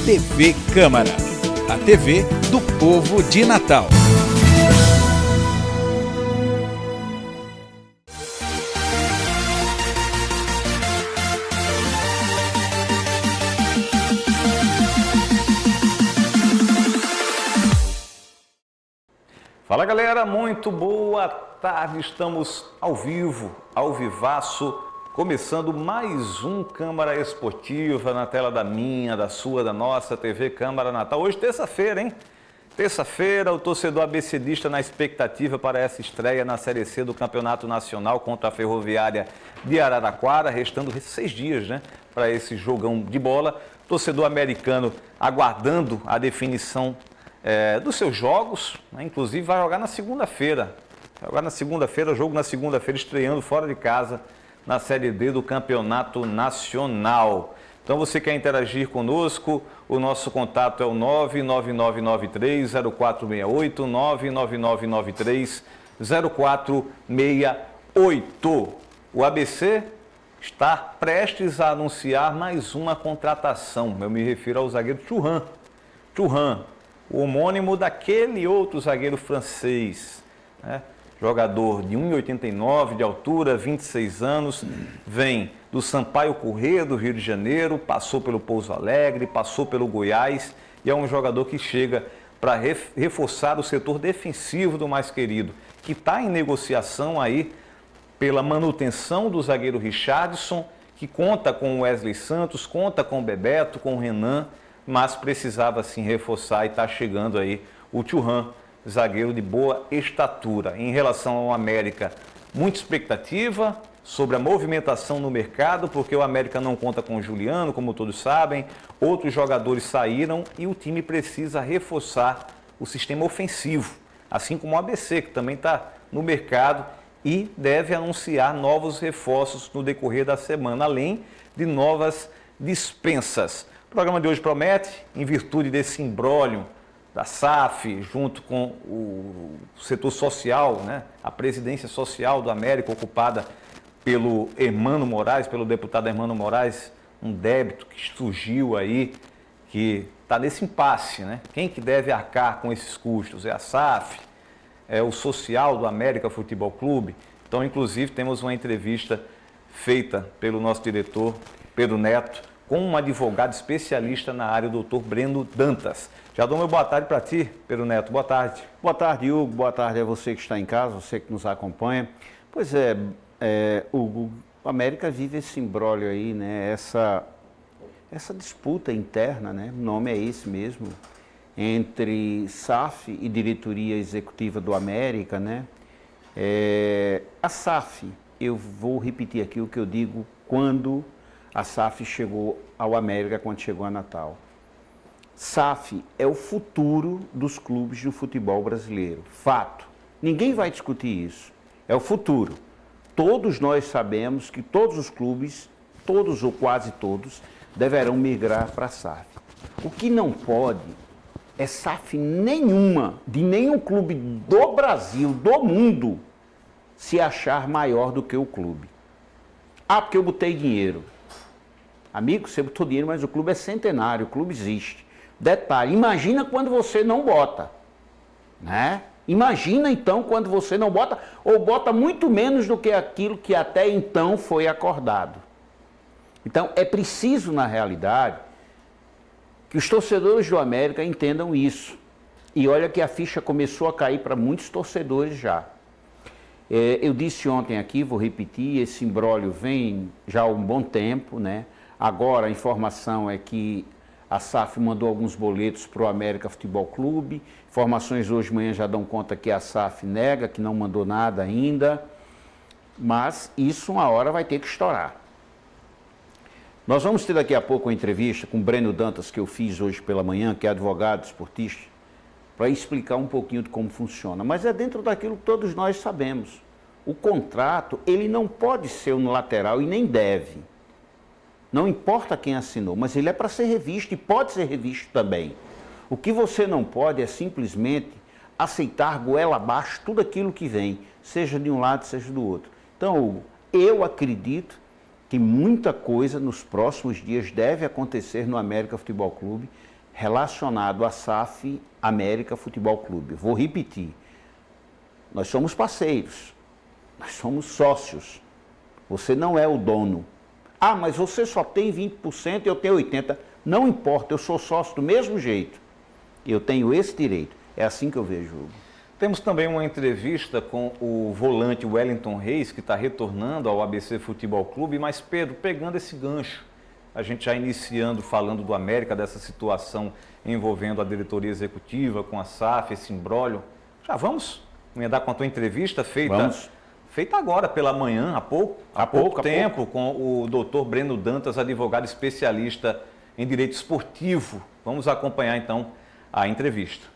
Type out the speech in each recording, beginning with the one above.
TV Câmara, a TV do povo de Natal. Fala galera, muito boa tarde, estamos ao vivo, ao vivaço, começando mais um Câmara Esportiva na tela da minha, da sua, da nossa TV Câmara Natal. Hoje terça-feira, hein? Terça-feira, o torcedor abecedista na expectativa para essa estreia na Série C do Campeonato Nacional contra a Ferroviária de Araraquara, restando 6 dias, né, para esse jogão de bola. Torcedor americano aguardando a definição dos seus jogos, né? Inclusive vai jogar na segunda-feira. Jogo na segunda-feira, estreando fora de casa na Série D do Campeonato Nacional. Então você quer interagir conosco, o nosso contato é o 99993-0468, 99993-0468. O ABC está prestes a anunciar mais uma contratação. Eu me refiro ao zagueiro Thuram. O homônimo daquele outro zagueiro francês, né? Jogador de 1,89 de altura, 26 anos, vem do Sampaio Corrêa do Rio de Janeiro, passou pelo Pouso Alegre, passou pelo Goiás e é um jogador que chega para reforçar o setor defensivo do mais querido, que está em negociação aí pela manutenção do zagueiro Richarlison, que conta com o Wesley Santos, conta com o Bebeto, com o Renan, mas precisava sim reforçar e está chegando aí o Thuram, zagueiro de boa estatura. Em relação ao América, muita expectativa sobre a movimentação no mercado, porque o América não conta com o Juliano, como todos sabem, outros jogadores saíram e o time precisa reforçar o sistema ofensivo, assim como o ABC, que também está no mercado e deve anunciar novos reforços no decorrer da semana, além de novas dispensas. O programa de hoje promete, em virtude desse imbróglio da SAF, junto com o setor social, né? A presidência social do América, ocupada pelo Hermano Moraes, pelo deputado Hermano Moraes, um débito que surgiu aí, que está nesse impasse, né? Quem que deve arcar com esses custos? É a SAF? É o social do América Futebol Clube? Então, inclusive, temos uma entrevista feita pelo nosso diretor, Pedro Neto, com um advogado especialista na área, o doutor Breno Dantas. Já dou meu boa tarde para ti, Pedro Neto. Boa tarde. Boa tarde, Hugo. Boa tarde a você que está em casa, você que nos acompanha. Pois é, Hugo, o América vive esse imbróglio aí, né? Essa disputa interna, né? O nome é esse mesmo, entre SAF e diretoria executiva do América, né? A SAF, eu vou repetir aqui o que eu digo quando a SAF chegou ao América, quando chegou a Natal. SAF é o futuro dos clubes do futebol brasileiro. Fato. Ninguém vai discutir isso. É o futuro. Todos nós sabemos que todos os clubes, todos ou quase todos, deverão migrar para a SAF. O que não pode é SAF nenhuma, de nenhum clube do Brasil, do mundo, se achar maior do que o clube. Ah, porque eu botei dinheiro. Amigo, você botou dinheiro, mas o clube é centenário, o clube existe. Detalhe, imagina quando você não bota, né? Imagina então quando você não bota, ou bota muito menos do que aquilo que até então foi acordado. Então é preciso, na realidade, que os torcedores do América entendam isso. E olha que a ficha começou a cair para muitos torcedores já. Eu disse ontem aqui, vou repetir, esse imbróglio vem já há um bom tempo, né? Agora a informação é que a SAF mandou alguns boletos para o América Futebol Clube. Informações hoje de manhã já dão conta que a SAF nega, que não mandou nada ainda. Mas isso uma hora vai ter que estourar. Nós vamos ter daqui a pouco uma entrevista com o Breno Dantas, que eu fiz hoje pela manhã, que é advogado esportista, para explicar um pouquinho de como funciona. Mas é dentro daquilo que todos nós sabemos. O contrato, ele não pode ser unilateral e nem deve. Não importa quem assinou, mas ele é para ser revisto e pode ser revisto também. O que você não pode é simplesmente aceitar goela abaixo tudo aquilo que vem, seja de um lado, seja do outro. Então, Hugo, eu acredito que muita coisa nos próximos dias deve acontecer no América Futebol Clube relacionado à SAF América Futebol Clube. Vou repetir, nós somos parceiros, nós somos sócios, você não é o dono. Ah, mas você só tem 20% e eu tenho 80%. Não importa, eu sou sócio do mesmo jeito. Eu tenho esse direito. É assim que eu vejo, Hugo. Temos também uma entrevista com o volante Wellington Reis, que está retornando ao ABC Futebol Clube. Mas, Pedro, pegando esse gancho, a gente já iniciando falando do América, dessa situação envolvendo a diretoria executiva com a SAF, esse imbróglio. Já vamos emendar com a tua entrevista feita agora pela manhã, há pouco tempo, com o doutor Breno Dantas, advogado especialista em direito esportivo. Vamos acompanhar então a entrevista.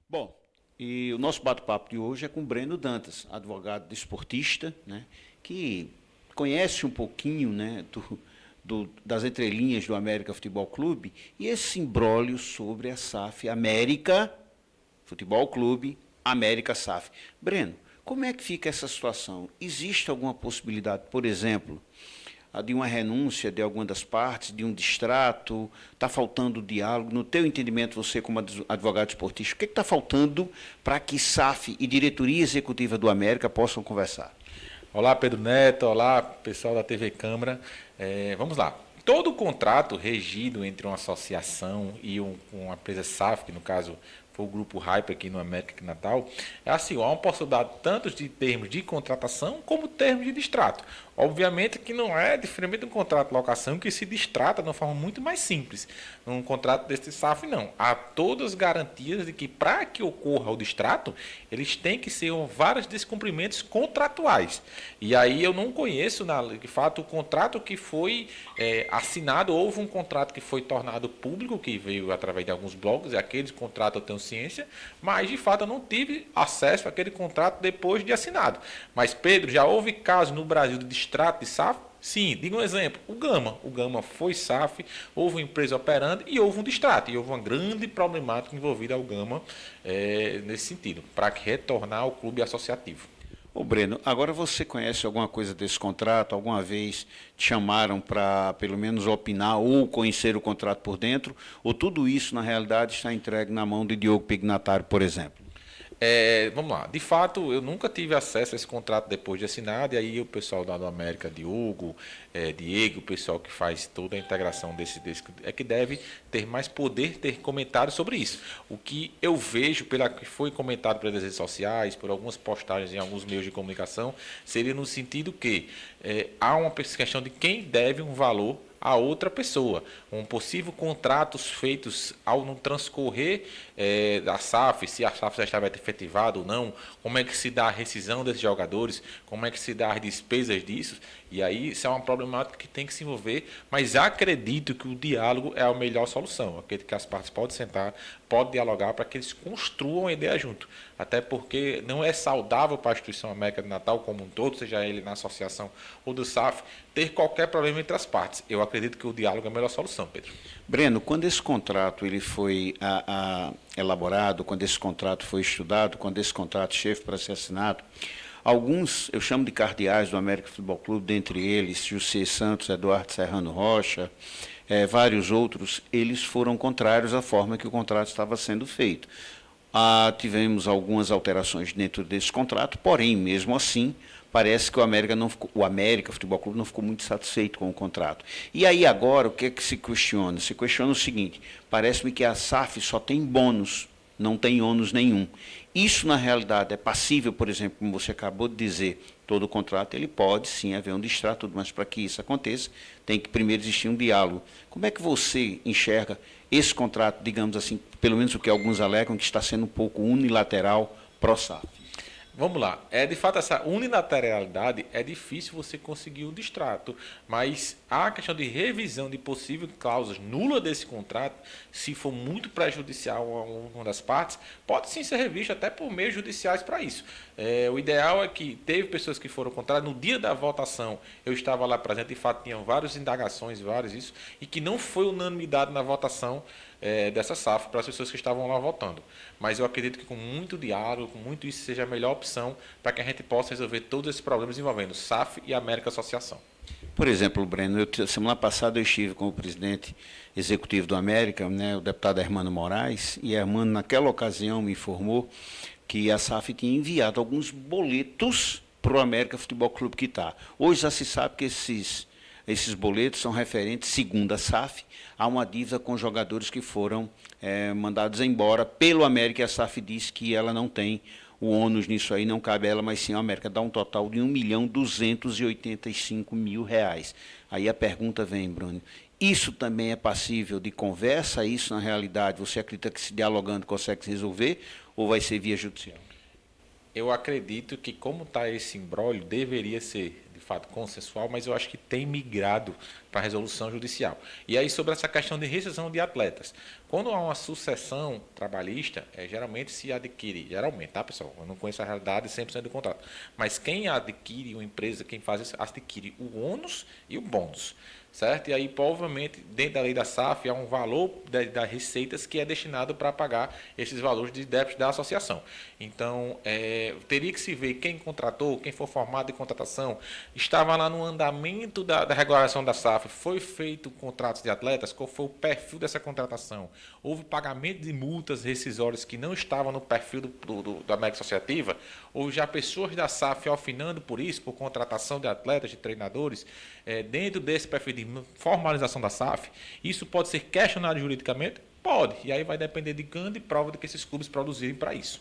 Bom, e o nosso bate-papo de hoje é com o Breno Dantas, advogado desportista, né, que conhece um pouquinho, né, das entrelinhas do América Futebol Clube e esse imbróglio sobre a SAF América Futebol Clube, América SAF. Breno, como é que fica essa situação? Existe alguma possibilidade, por exemplo, de uma renúncia de alguma das partes, de um distrato? Está faltando diálogo? No teu entendimento, você como advogado esportista, o que está faltando para que SAF e diretoria executiva do América possam conversar? Olá, Pedro Neto. Olá, pessoal da TV Câmara. Vamos lá. Todo contrato regido entre uma associação e uma empresa SAF, que no caso foi o Grupo Hyper aqui no América aqui em Natal, é assim, há uma possibilidade tanto de termos de contratação como termos de distrato. Obviamente que não é diferente de um contrato de locação que se distrata de uma forma muito mais simples. Um contrato desse SAF, não. Há todas as garantias de que para que ocorra o distrato, eles têm que ser vários descumprimentos contratuais. E aí eu não conheço, de fato, o contrato que foi assinado. Houve um contrato que foi tornado público, que veio através de alguns blogs, e aqueles contratos eu tenho ciência, mas de fato eu não tive acesso àquele contrato depois de assinado. Mas, Pedro, já houve casos no Brasil de distrato de SAF? Sim, diga um exemplo, o Gama foi SAF, houve uma empresa operando e houve um distrato, e houve uma grande problemática envolvida ao Gama nesse sentido, para retornar ao clube associativo. Ô Breno, agora você conhece alguma coisa desse contrato? Alguma vez te chamaram para pelo menos opinar ou conhecer o contrato por dentro? Ou tudo isso na realidade está entregue na mão de Diogo Pignatário, por exemplo? Vamos lá, de fato eu nunca tive acesso a esse contrato depois de assinado, e aí o pessoal da América, Diogo, Diego, o pessoal que faz toda a integração desse é que deve ter mais poder, ter comentário sobre isso. O que eu vejo, pela que foi comentado pelas redes sociais, por algumas postagens em alguns meios de comunicação, seria no sentido que há uma questão de quem deve um valor a outra pessoa. Um possível contratos feitos ao não transcorrer da SAF, se a SAF já estava efetivada ou não, como é que se dá a rescisão desses jogadores, como é que se dá as despesas disso, e aí isso é uma problemática que tem que se envolver, mas acredito que o diálogo é a melhor solução, aquele que as partes podem sentar, podem dialogar para que eles construam a ideia junto, até porque não é saudável para a instituição América de Natal como um todo, seja ele na associação ou do SAF, ter qualquer problema entre as partes. Eu acredito que o diálogo é a melhor solução, Pedro. Breno, quando esse contrato ele foi elaborado, quando esse contrato foi estudado, quando esse contrato chegou para ser assinado, alguns, eu chamo de cardeais do América Futebol Clube, dentre eles, José Santos, Eduardo Serrano Rocha, vários outros, eles foram contrários à forma que o contrato estava sendo feito. Tivemos algumas alterações dentro desse contrato, porém, mesmo assim, parece que o América Futebol Clube não ficou muito satisfeito com o contrato. E aí agora, o que é que se questiona? Se questiona o seguinte, parece-me que a SAF só tem bônus, não tem ônus nenhum. Isso, na realidade, é passível, por exemplo, como você acabou de dizer, todo contrato ele pode sim haver um distrato, mas para que isso aconteça, tem que primeiro existir um diálogo. Como é que você enxerga esse contrato, digamos assim, pelo menos o que alguns alegam, que está sendo um pouco unilateral pró-SAF? Vamos lá, de fato essa unilateralidade é difícil você conseguir um distrato, mas a questão de revisão de possíveis cláusulas nulas desse contrato, se for muito prejudicial a uma das partes, pode sim ser revisto até por meios judiciais para isso. O ideal é que teve pessoas que foram contrárias, no dia da votação eu estava lá presente, de fato tinham várias indagações, isso, e que não foi unanimidade na votação dessa SAF para as pessoas que estavam lá votando. Mas eu acredito que com muito diálogo, com muito isso, seja a melhor opção para que a gente possa resolver todos esses problemas envolvendo SAF e América Associação. Por exemplo, Breno, semana passada eu estive com o presidente executivo do América, né, o deputado Hermano Moraes, e Hermano, naquela ocasião, me informou que a SAF tinha enviado alguns boletos para o América Futebol Clube Quitar. Hoje já se sabe que esses boletos são referentes, segundo a SAF, a uma dívida com jogadores que foram mandados embora pelo América, e a SAF diz que ela não tem o ônus nisso aí, não cabe a ela, mas sim a América, dá um total de R$1.285.000. Aí a pergunta vem, Bruno, isso também é passível de conversa? Isso, na realidade, você acredita que se dialogando consegue se resolver ou vai ser via judicial? Eu acredito que, como está esse imbróglio, deveria ser, de fato, consensual, mas eu acho que tem migrado para a resolução judicial. E aí, sobre essa questão de rescisão de atletas. Quando há uma sucessão trabalhista, geralmente se adquire, geralmente, tá, pessoal? Eu não conheço a realidade 100% do contrato, mas quem adquire uma empresa, quem faz isso, adquire o ônus e o bônus. Certo? E aí, provavelmente, dentro da lei da SAF, há um valor das receitas que é destinado para pagar esses valores de débitos da associação. Então, teria que se ver quem contratou, quem for formado em contratação, estava lá no andamento da regularização da SAF, foi feito contratos de atletas, qual foi o perfil dessa contratação? Houve pagamento de multas rescisórias que não estavam no perfil da América Associativa? Houve já pessoas da SAF alfinando por isso, por contratação de atletas, de treinadores, dentro desse perfil de formalização da SAF? Isso pode ser questionado juridicamente? Pode. E aí vai depender de grande prova do que esses clubes produzirem para isso.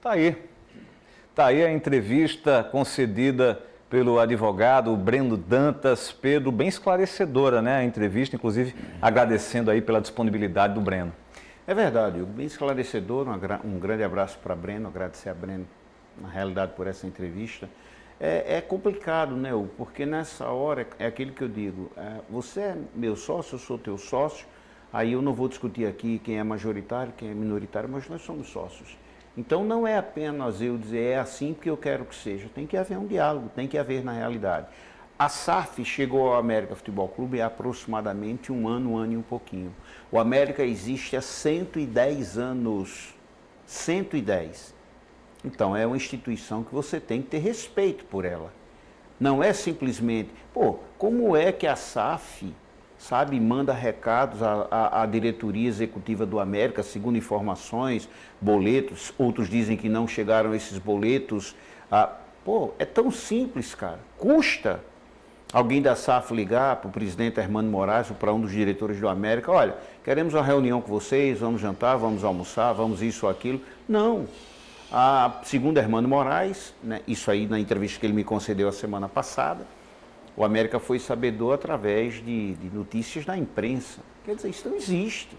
Tá aí. Tá aí a entrevista concedida pelo advogado Breno Dantas. Pedro, bem esclarecedora, né? A entrevista, inclusive agradecendo aí pela disponibilidade do Breno. É verdade, bem esclarecedor. Um grande abraço para Breno, agradecer a Breno, na realidade, por essa entrevista. É complicado, né? Porque nessa hora, é aquilo que eu digo, você é meu sócio, eu sou teu sócio, aí eu não vou discutir aqui quem é majoritário, quem é minoritário, mas nós somos sócios. Então não é apenas eu dizer é assim porque eu quero que seja, tem que haver um diálogo, tem que haver na realidade. A SAF chegou ao América Futebol Clube há aproximadamente um ano e um pouquinho. O América existe há 110 anos, 110. Então, é uma instituição que você tem que ter respeito por ela. Não é simplesmente, como é que a SAF, sabe, manda recados à diretoria executiva do América, segundo informações, boletos, outros dizem que não chegaram esses boletos. É tão simples, cara. Custa alguém da SAF ligar para o presidente Hermano Moraes ou para um dos diretores do América, olha, queremos uma reunião com vocês, vamos jantar, vamos almoçar, vamos isso ou aquilo. Não. Segundo Hermano Moraes, né, isso aí na entrevista que ele me concedeu a semana passada, o América foi sabedor através de notícias da imprensa. Quer dizer, isso não existe.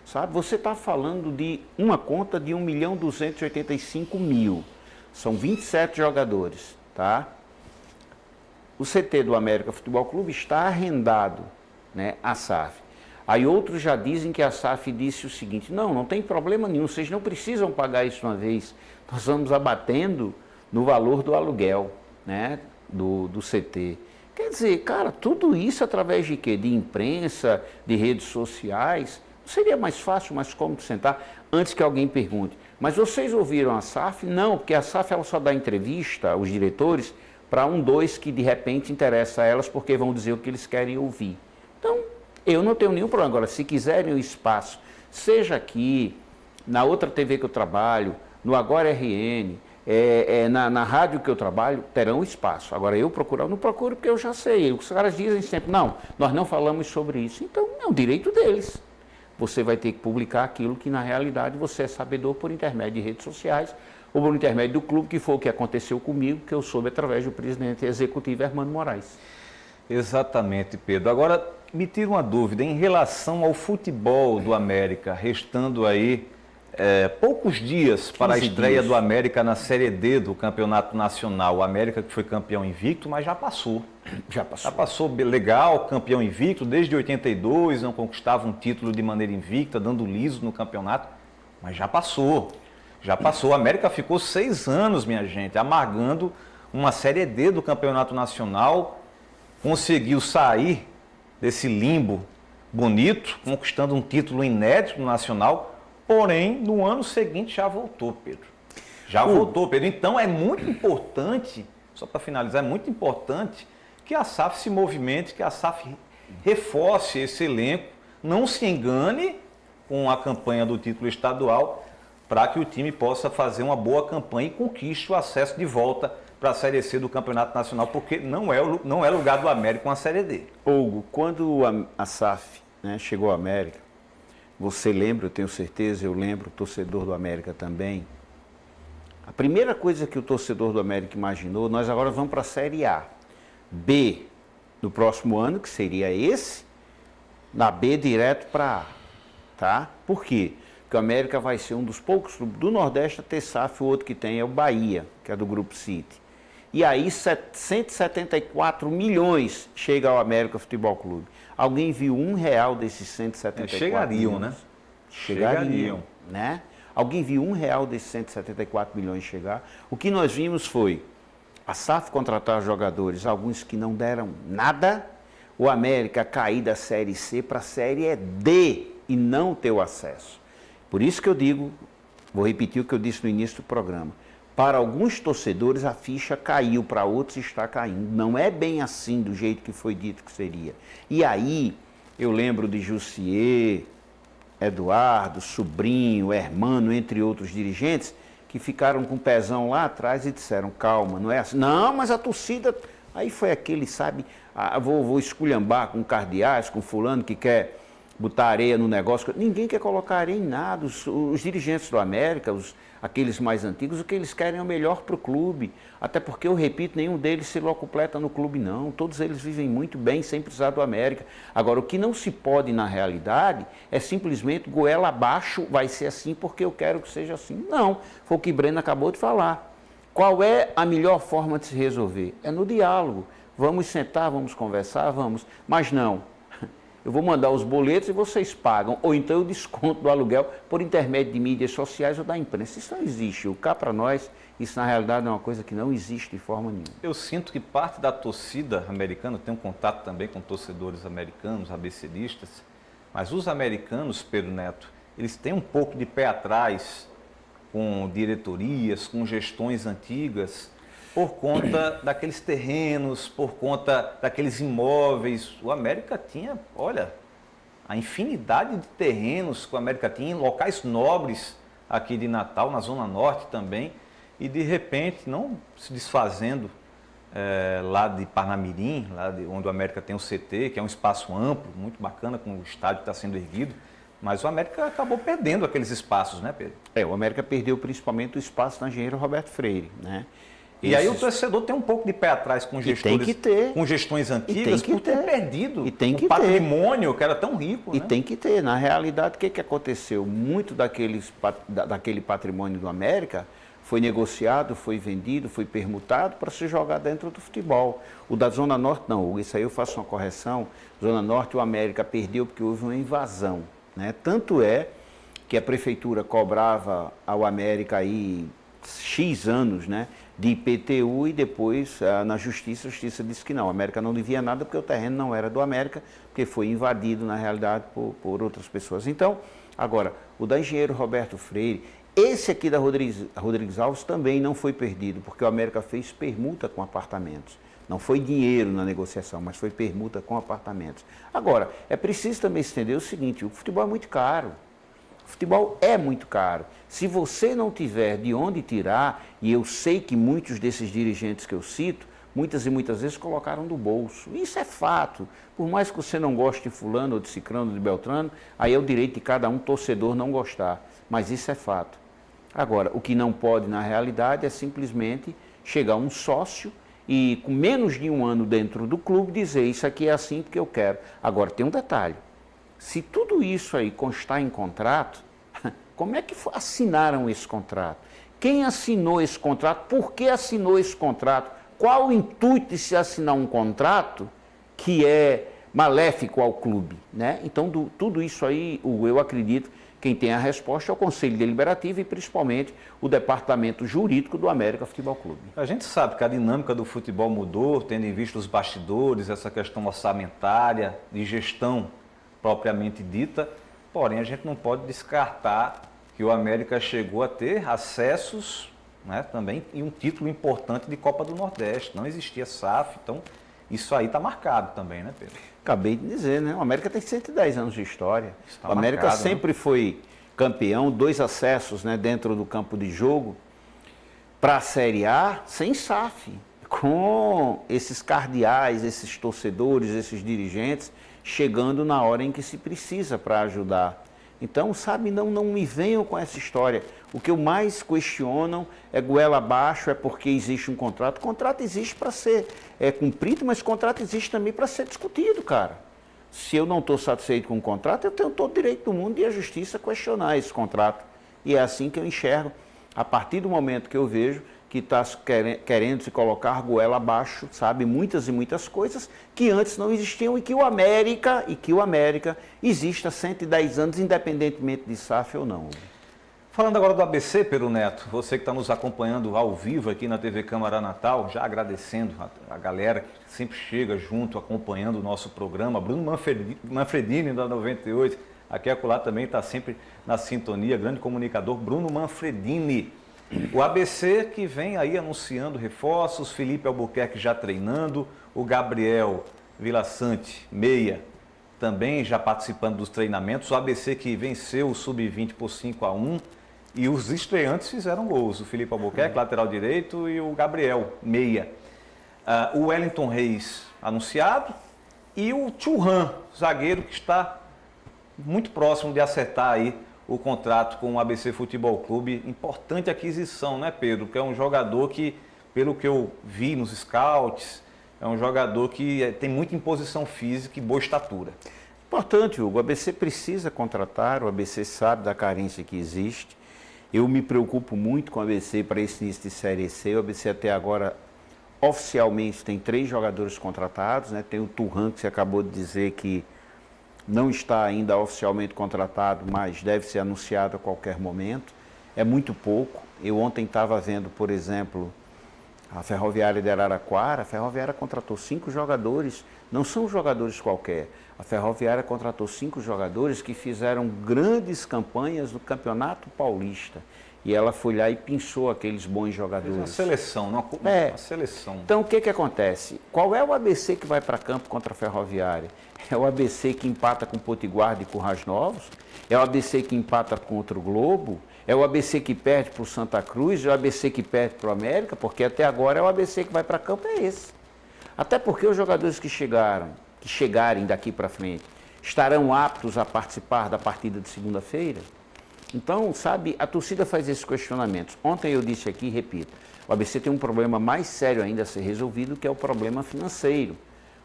Sabe? Você está falando de uma conta de 1.285.000. São 27 jogadores. Tá? O CT do América Futebol Clube está arrendado, né, à SAF. Aí outros já dizem que a SAF disse o seguinte, não tem problema nenhum, vocês não precisam pagar isso uma vez, nós vamos abatendo no valor do aluguel, né, do CT. Quer dizer, cara, tudo isso através de quê? De imprensa, de redes sociais, não seria mais fácil, mais cômodo sentar antes que alguém pergunte, mas vocês ouviram a SAF? Não, porque a SAF ela só dá entrevista aos diretores para dois que de repente interessa a elas porque vão dizer o que eles querem ouvir. Então, eu não tenho nenhum problema. Agora, se quiserem o espaço, seja aqui, na outra TV que eu trabalho, no Agora RN, na rádio que eu trabalho, terão espaço. Agora, eu não procuro porque eu já sei. Os caras dizem sempre, não, nós não falamos sobre isso. Então, é um direito deles. Você vai ter que publicar aquilo que, na realidade, você é sabedor por intermédio de redes sociais ou por intermédio do clube, que foi o que aconteceu comigo, que eu soube através do presidente executivo Hermano Moraes. Exatamente, Pedro. Agora, me tira uma dúvida em relação ao futebol do América, restando aí poucos dias para a estreia do América na Série D do Campeonato Nacional. O América que foi campeão invicto, mas já passou. Já passou legal, campeão invicto, desde 82, não conquistava um título de maneira invicta, dando liso no campeonato, mas já passou. Já passou. O América ficou 6 anos, minha gente, amargando uma Série D do Campeonato Nacional, conseguiu sair desse limbo bonito, conquistando um título inédito no Nacional, porém, no ano seguinte já voltou, Pedro. Já voltou, Pedro. Então, é muito importante só para finalizar, é muito importante que a SAF se movimente, que a SAF reforce esse elenco, não se engane com a campanha do título estadual, para que o time possa fazer uma boa campanha e conquiste o acesso de volta para a Série C do Campeonato Nacional, porque não é lugar do América com a Série D. Hugo, quando a SAF, né, chegou ao América, você lembra, eu tenho certeza, eu lembro, o torcedor do América também, a primeira coisa que o torcedor do América imaginou, nós agora vamos para a Série A. B, no próximo ano, que seria esse, na B direto para A, tá? Por quê? Porque o América vai ser um dos poucos clubes do Nordeste a ter SAF, o outro que tem é o Bahia, que é do Grupo City. E aí 174 milhões chega ao América Futebol Clube. Alguém viu R$1 desses 174 Chegariam, milhões? né? Chegariam, né? Alguém viu R$1 desses 174 milhões chegar? O que nós vimos foi a SAF contratar jogadores, alguns que não deram nada, o América cair da Série C para a Série D e não ter o acesso. Por isso que eu digo, vou repetir o que eu disse no início do programa, para alguns torcedores a ficha caiu, para outros está caindo. Não é bem assim do jeito que foi dito que seria. E aí, eu lembro de Jussier, Eduardo, Sobrinho, Hermano, entre outros dirigentes, que ficaram com o pezão lá atrás e disseram, calma, não é assim. Não, mas a torcida... Aí foi aquele, sabe, vou esculhambar com cardeais, com fulano que quer botar areia no negócio. Ninguém quer colocar areia em nada. Os dirigentes do América, aqueles mais antigos, o que eles querem é o melhor para o clube. Até porque, eu repito, nenhum deles se locupleta no clube, não. Todos eles vivem muito bem sem precisar do América. Agora, o que não se pode, na realidade, é simplesmente goela abaixo, vai ser assim porque eu quero que seja assim. Não, foi o que Breno acabou de falar. Qual é a melhor forma de se resolver? É no diálogo. Vamos sentar, vamos conversar, vamos. Mas não. Eu vou mandar os boletos e vocês pagam, ou então eu desconto do aluguel por intermédio de mídias sociais ou da imprensa. Isso não existe. O cá para nós, isso na realidade é uma coisa que não existe de forma nenhuma. Eu sinto que parte da torcida americana, eu tenho contato também com torcedores americanos, abeceristas, mas os americanos, Pedro Neto, eles têm um pouco de pé atrás com diretorias, com gestões antigas, por conta daqueles terrenos, por conta daqueles imóveis. O América tinha, olha, a infinidade de terrenos que o América tinha, em locais nobres aqui de Natal, na Zona Norte também, e de repente, não se desfazendo lá de Parnamirim, onde o América tem o CT, que é um espaço amplo, muito bacana, com o estádio que está sendo erguido, mas o América acabou perdendo aqueles espaços, né, Pedro? O América perdeu principalmente o espaço da Engenheiro Roberto Freire, né? E aí o torcedor tem um pouco de pé atrás com gestores, com gestões antigas, por ter perdido o patrimônio que era tão rico. E tem que ter. Na realidade, o que aconteceu? Muito daquele patrimônio do América foi negociado, foi vendido, foi permutado para se jogar dentro do futebol. O da Zona Norte, não. Isso aí eu faço uma correção. Zona Norte, o América perdeu porque houve uma invasão, né? Tanto é que a prefeitura cobrava ao América aí X anos, né, de IPTU, e depois na justiça, a justiça disse que não, a América não devia nada porque o terreno não era do América, porque foi invadido na realidade por outras pessoas. Então, agora, o da Engenheiro Roberto Freire, esse aqui da Rodrigues Alves também não foi perdido, porque o América fez permuta com apartamentos. Não foi dinheiro na negociação, mas foi permuta com apartamentos. Agora, é preciso também entender o seguinte, o futebol é muito caro. O futebol é muito caro. Se você não tiver de onde tirar, e eu sei que muitos desses dirigentes que eu cito, muitas e muitas vezes colocaram do bolso. Isso é fato. Por mais que você não goste de fulano, ou de cicrano, ou de beltrano, aí é o direito de cada um torcedor não gostar. Mas isso é fato. Agora, o que não pode na realidade é simplesmente chegar um sócio e com menos de um ano dentro do clube dizer isso aqui é assim porque eu quero. Agora, tem um detalhe. Se tudo isso aí constar em contrato, como é que assinaram esse contrato? Quem assinou esse contrato? Por que assinou esse contrato? Qual o intuito de se assinar um contrato que é maléfico ao clube, né? Então, tudo isso aí, eu acredito, quem tem a resposta é o Conselho Deliberativo e principalmente o Departamento Jurídico do América Futebol Clube. A gente sabe que a dinâmica do futebol mudou, tendo em vista os bastidores, essa questão orçamentária, de gestão propriamente dita, porém a gente não pode descartar que o América chegou a ter acessos né, também, e um título importante de Copa do Nordeste. Não existia SAF, então isso aí está marcado também, né, Pedro? Acabei de dizer, né? O América tem 110 anos de história. Está o América marcado, sempre foi campeão, 2 acessos, né, dentro do campo de jogo para a Série A sem SAF, com esses cardeais, esses torcedores, esses dirigentes chegando na hora em que se precisa para ajudar. Então, sabe, não me venham com essa história. O que eu mais questionam é goela abaixo, é porque existe um contrato. O contrato existe para ser cumprido, mas o contrato existe também para ser discutido, cara. Se eu não estou satisfeito com o contrato, eu tenho todo o direito do mundo e a justiça questionar esse contrato. E é assim que eu enxergo, a partir do momento que eu vejo que está querendo se colocar goela abaixo, sabe, muitas e muitas coisas que antes não existiam e que o América existe há 110 anos, independentemente de SAF ou não. Falando agora do ABC, Pedro Neto, você que está nos acompanhando ao vivo aqui na TV Câmara Natal, já agradecendo a galera que sempre chega junto, acompanhando o nosso programa, Bruno Manfredini da 98, aqui e acolá também está sempre na sintonia, grande comunicador, Bruno Manfredini. O ABC que vem aí anunciando reforços, Felipe Albuquerque já treinando, o Gabriel Villassante, meia, também já participando dos treinamentos, o ABC que venceu o Sub-20 por 5-1 e os estreantes fizeram gols, o Felipe Albuquerque, lateral direito, e o Gabriel, meia. O Wellington Reis anunciado e o Thuram, zagueiro que está muito próximo de acertar aí o contrato com o ABC Futebol Clube. Importante aquisição, né, Pedro? Que é um jogador que, pelo que eu vi nos scouts, é um jogador que tem muita imposição física e boa estatura. Importante, Hugo. O ABC precisa contratar, o ABC sabe da carência que existe. Eu me preocupo muito com o ABC para esse início de Série C. O ABC até agora, oficialmente, tem 3 jogadores contratados, né? Tem o Thuram, que você acabou de dizer que não está ainda oficialmente contratado, mas deve ser anunciado a qualquer momento. É muito pouco. Eu ontem estava vendo, por exemplo, a Ferroviária de Araraquara. A Ferroviária contratou 5 jogadores, não são jogadores qualquer. A Ferroviária contratou 5 jogadores que fizeram grandes campanhas no Campeonato Paulista. E ela foi lá e pinçou aqueles bons jogadores. Uma seleção, não uma seleção. Então, o que acontece? Qual é o ABC que vai para campo contra a Ferroviária? É o ABC que empata com o Potiguar de Currais Novos? É o ABC que empata contra o Globo? É o ABC que perde para o Santa Cruz? É o ABC que perde para o América? Porque até agora é o ABC que vai para campo, é esse. Até porque os jogadores que chegarem daqui para frente, estarão aptos a participar da partida de segunda-feira? Então, sabe, a torcida faz esses questionamentos. Ontem eu disse aqui e repito, o ABC tem um problema mais sério ainda a ser resolvido, que é o problema financeiro.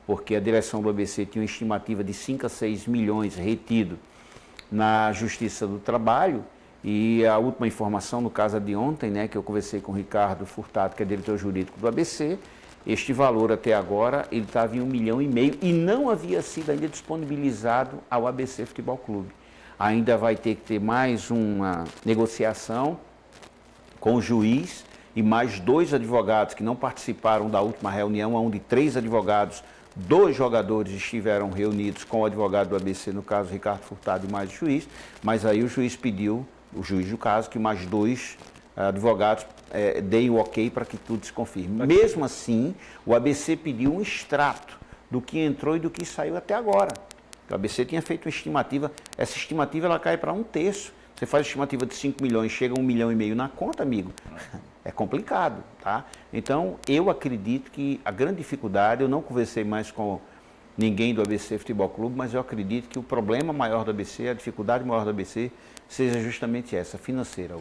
Porque a direção do ABC tinha uma estimativa de 5 a 6 milhões retido na Justiça do Trabalho, e a última informação, no caso de ontem, né, que eu conversei com o Ricardo Furtado, que é diretor jurídico do ABC, este valor até agora, ele estava em 1,5 milhão e não havia sido ainda disponibilizado ao ABC Futebol Clube. Ainda vai ter que ter mais uma negociação com o juiz e mais 2 advogados que não participaram da última reunião, onde 3 advogados, 2 jogadores estiveram reunidos com o advogado do ABC, no caso Ricardo Furtado e mais o juiz, mas aí o juiz pediu, o juiz do caso, que mais 2 advogados deem o ok para que tudo se confirme. Mesmo assim, o ABC pediu um extrato do que entrou e do que saiu até agora. O ABC tinha feito uma estimativa, essa estimativa ela cai para 1/3. Você faz a estimativa de 5 milhões, chega a 1,5 milhão na conta, amigo. É complicado, tá? Então, eu acredito que a grande dificuldade, eu não conversei mais com ninguém do ABC Futebol Clube, mas eu acredito que o problema maior do ABC, a dificuldade maior do ABC, seja justamente essa, financeira.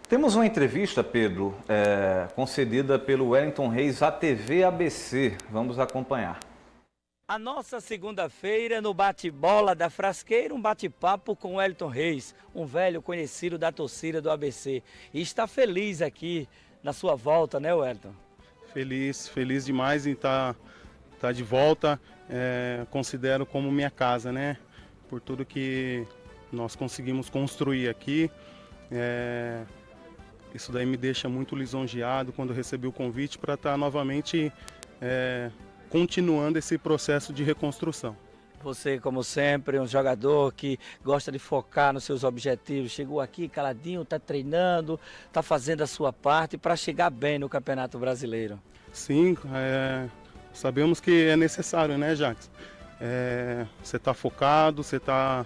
Temos uma entrevista, Pedro, concedida pelo Wellington Reis à TV ABC. Vamos acompanhar. A nossa segunda-feira no bate-bola da Frasqueira, um bate-papo com o Wellington Reis, um velho conhecido da torcida do ABC. E está feliz aqui na sua volta, né, Wellington? Feliz demais em estar de volta. Considero como minha casa, né? Por tudo que nós conseguimos construir aqui. Isso daí me deixa muito lisonjeado quando recebi o convite para estar novamente continuando esse processo de reconstrução. Você, como sempre, um jogador que gosta de focar nos seus objetivos. Chegou aqui caladinho, está treinando, está fazendo a sua parte para chegar bem no Campeonato Brasileiro. Sim, sabemos que é necessário, né, Jackson? Você está focado, você está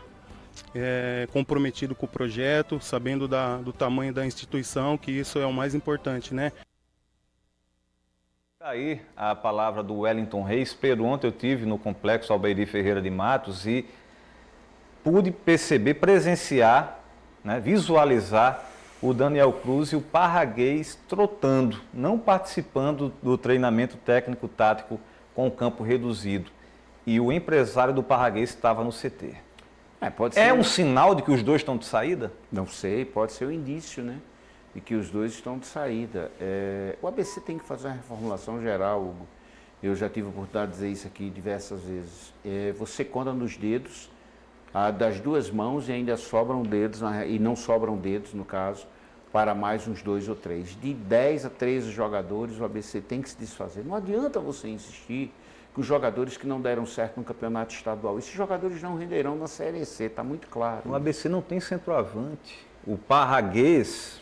comprometido com o projeto, sabendo do tamanho da instituição, que isso é o mais importante, né? Aí a palavra do Wellington Reis. Pedro, ontem eu tive no Complexo Albeiri Ferreira de Matos e pude perceber, presenciar, né, visualizar o Daniel Cruz e o Parraguês trotando, não participando do treinamento técnico-tático com o campo reduzido. E o empresário do Parraguês estava no CT. Pode ser. É um sinal de que os dois estão de saída? Não sei, pode ser um indício, né? De que os dois estão de saída. O ABC tem que fazer uma reformulação geral, Hugo. Eu já tive a oportunidade de dizer isso aqui diversas vezes. Você conta nos dedos das duas mãos e ainda sobram dedos, e não sobram dedos, no caso, para mais uns 2 ou 3. De 10 a 13 jogadores, o ABC tem que se desfazer. Não adianta você insistir que os jogadores que não deram certo no campeonato estadual, esses jogadores não renderão na Série C, está muito claro. O ABC não tem centroavante. O Parraguês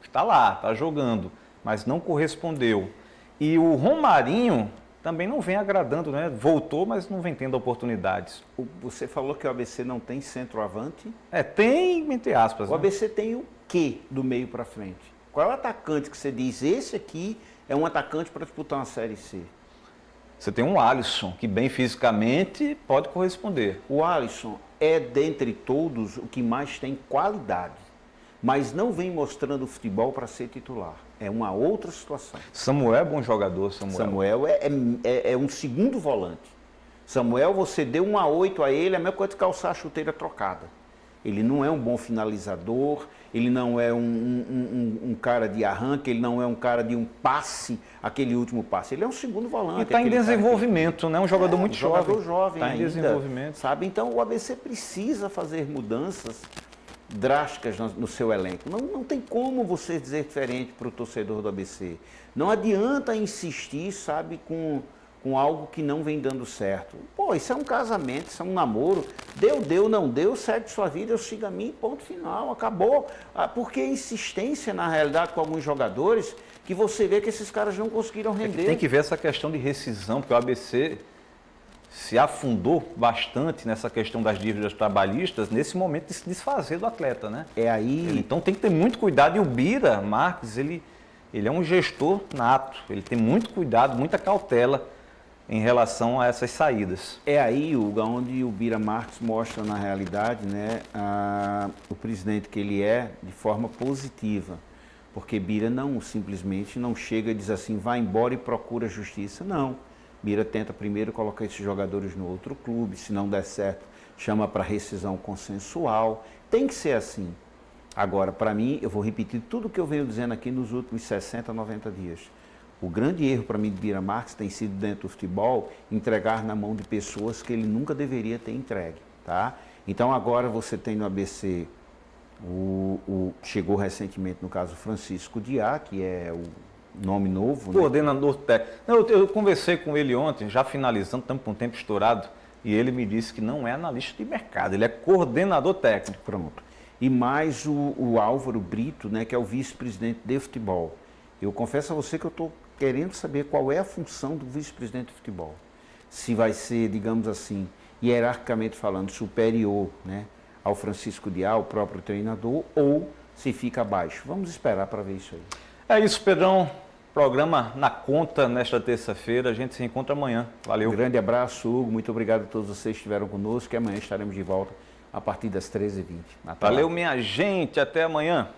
está lá, está jogando, mas não correspondeu. E o Romarinho também não vem agradando, né? Voltou, mas não vem tendo oportunidades. Você falou que o ABC não tem centroavante? Tem, entre aspas. O ABC tem o quê do meio para frente? Qual é o atacante que você diz, esse aqui é um atacante para disputar uma Série C? Você tem um Alisson, que bem fisicamente pode corresponder. O Alisson é, dentre todos, o que mais tem qualidade, mas não vem mostrando futebol para ser titular. É uma outra situação. Samuel é bom jogador, Samuel é um segundo volante. Samuel, você deu 1-8 a ele, é a mesma coisa de calçar a chuteira trocada. Ele não é um bom finalizador, ele não é um cara de arranque, ele não é um cara de um passe, aquele último passe. Ele é um segundo volante. E está em desenvolvimento, né? Um jogador muito jovem. Jogador jovem ainda. Está em desenvolvimento. Sabe? Então o ABC precisa fazer mudanças drásticas no seu elenco. Não tem como você dizer diferente para o torcedor do ABC. Não adianta insistir, sabe, com algo que não vem dando certo. Isso é um casamento, isso é um namoro. Deu, não deu, segue sua vida, eu sigo a mim, ponto final, acabou. Porque insistência, na realidade, com alguns jogadores, que você vê que esses caras não conseguiram render. Tem que ver essa questão de rescisão, porque o ABC se afundou bastante nessa questão das dívidas trabalhistas, nesse momento de se desfazer do atleta, né? Então tem que ter muito cuidado. E o Bira Marques, ele é um gestor nato, ele tem muito cuidado, muita cautela em relação a essas saídas. Hugo, onde o Bira Marques mostra na realidade, né, o presidente que ele é de forma positiva, porque Bira simplesmente não chega e diz assim, vai embora e procura justiça, não. Bira tenta primeiro colocar esses jogadores no outro clube, se não der certo, chama para rescisão consensual, tem que ser assim. Agora, para mim, eu vou repetir tudo o que eu venho dizendo aqui nos últimos 60, 90 dias. O grande erro para mim de Bira Marques tem sido, dentro do futebol, entregar na mão de pessoas que ele nunca deveria ter entregue, tá? Então agora você tem no ABC, chegou recentemente, no caso, Francisco Diá, que é o nome novo. Coordenador técnico. Eu conversei com ele ontem, já finalizando, estamos com o tempo estourado, e ele me disse que não é analista de mercado, ele é coordenador técnico. Pronto. E mais o Álvaro Brito, né, que é o vice-presidente de futebol. Eu confesso a você que eu estou querendo saber qual é a função do vice-presidente de futebol. Se vai ser, digamos assim, hierarquicamente falando, superior, né, ao Francisco Diá, o próprio treinador, ou se fica abaixo. Vamos esperar para ver isso aí. É isso, Pedrão. Programa na conta nesta terça-feira. A gente se encontra amanhã. Valeu. Um grande abraço, Hugo. Muito obrigado a todos vocês que estiveram conosco. E amanhã estaremos de volta a partir das 13h20. Valeu, minha gente. Até amanhã.